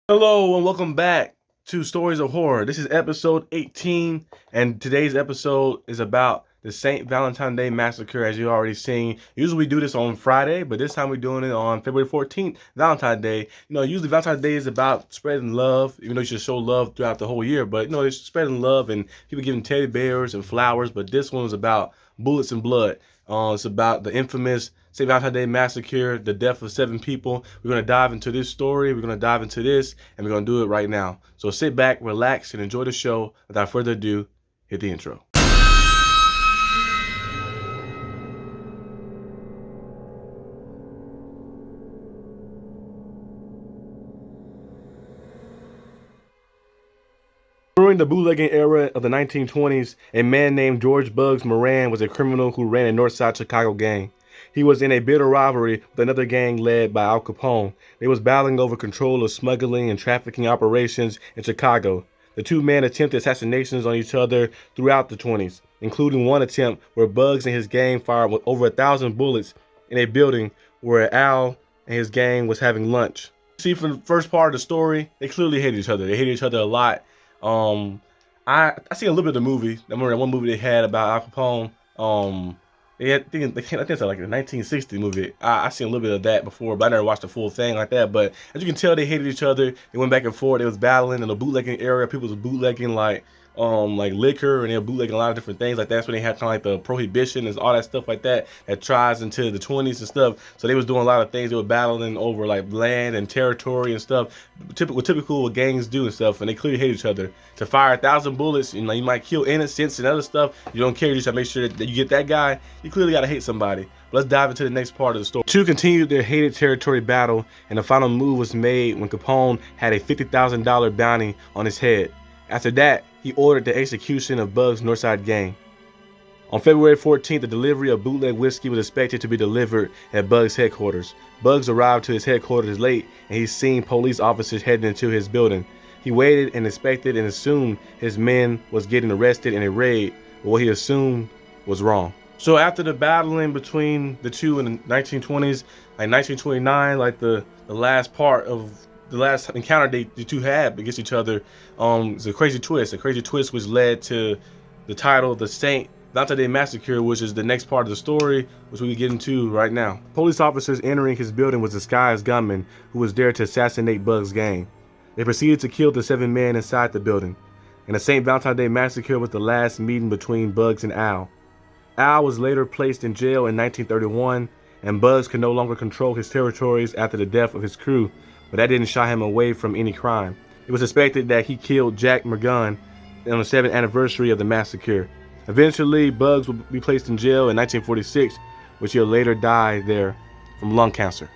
Hello and welcome back to Stories of Horror. This is episode 18, and today's episode is about the St. Valentine Day Massacre, as you already seen. Usually we do this on Friday, but this time we're doing it on February 14th, Valentine Day. Usually Valentine Day is about spreading love, even though you should show love throughout the whole year, but it's spreading love and people giving teddy bears and flowers, but this one was about bullets and blood. It's about the infamous St. Valentine's Day Massacre, the death of 7 people. We're going to dive into this story. We're going to dive into this, and we're going to do it right now. So sit back, relax, and enjoy the show. Without further ado, hit the intro. During the bootlegging era of the 1920s, a man named George Bugs Moran was a criminal who ran a Northside Chicago gang. He was in a bitter rivalry with another gang led by Al Capone. They was battling over control of smuggling and trafficking operations in Chicago. The two men attempted assassinations on each other throughout the 20s, including one attempt where Bugs and his gang fired with over 1,000 bullets in a building where Al and his gang was having lunch. See, from the first part of the story, they clearly hated each other. They hated each other a lot. I seen a little bit of the movie. I remember that one movie they had about Al Capone. I think it's like a 1960 movie. I seen a little bit of that before, but I never watched the full thing like that. But as you can tell, they hated each other. They went back and forth. They was battling in the bootlegging area. People was bootlegging like liquor, and they were bootlegging a lot of different things like that. That's when they had kind of like the prohibition and all that stuff like that tries into the 20s and stuff. So they was doing a lot of things. They were battling over like land and territory and stuff. Typical what gangs do and stuff. And they clearly hate each other. To fire 1,000 bullets, you might kill innocents and other stuff. You don't care. You just have to make sure that you get that guy. You clearly got to hate somebody. But let's dive into the next part of the story. Two continued their hated territory battle, and the final move was made when Capone had a $50,000 bounty on his head. After that, he ordered the execution of Bugs' Northside gang. On February 14th, the delivery of bootleg whiskey was expected to be delivered at Bugs' headquarters. Bugs arrived to his headquarters late, and he seen police officers heading into his building. He waited and inspected and assumed his men was getting arrested in a raid, but what he assumed was wrong. So after the battling between the two in the 1920s, like 1929, like the last part of the last encounter the two had against each other, it's a crazy twist which led to the title, the St. Valentine Day Massacre, which is the next part of the story, which we get into right now. Police officers entering his building was disguised gunmen who was there to assassinate Bugs' gang. They proceeded to kill the 7 men inside the building. And the St. Valentine Day Massacre was the last meeting between Bugs and Al. Al was later placed in jail in 1931, and Bugs could no longer control his territories after the death of his crew, but that didn't shy him away from any crime. It was suspected that he killed Jack Mergun on the 7th anniversary of the massacre. Eventually, Bugs would be placed in jail in 1946, which he'll later die there from lung cancer.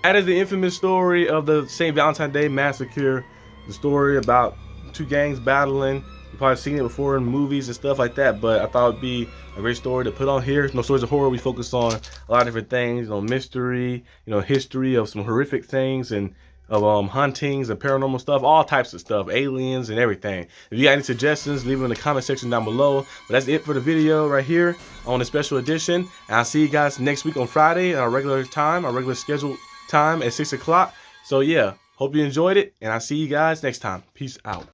That is the infamous story of the St. Valentine Day Massacre, the story about two gangs battling. You've probably seen it before in movies and stuff like that, but I thought it'd be a great story to put on here. Stories of horror, we focus on a lot of different things, mystery, history of some horrific things, and of hauntings and paranormal stuff, all types of stuff, aliens and everything. If you got any suggestions, leave them in the comment section down below. But that's it for the video right here on the special edition. And I'll see you guys next week on Friday at our regular time, our regular scheduled time at 6 o'clock. So yeah, hope you enjoyed it, and I'll see you guys next time. Peace out.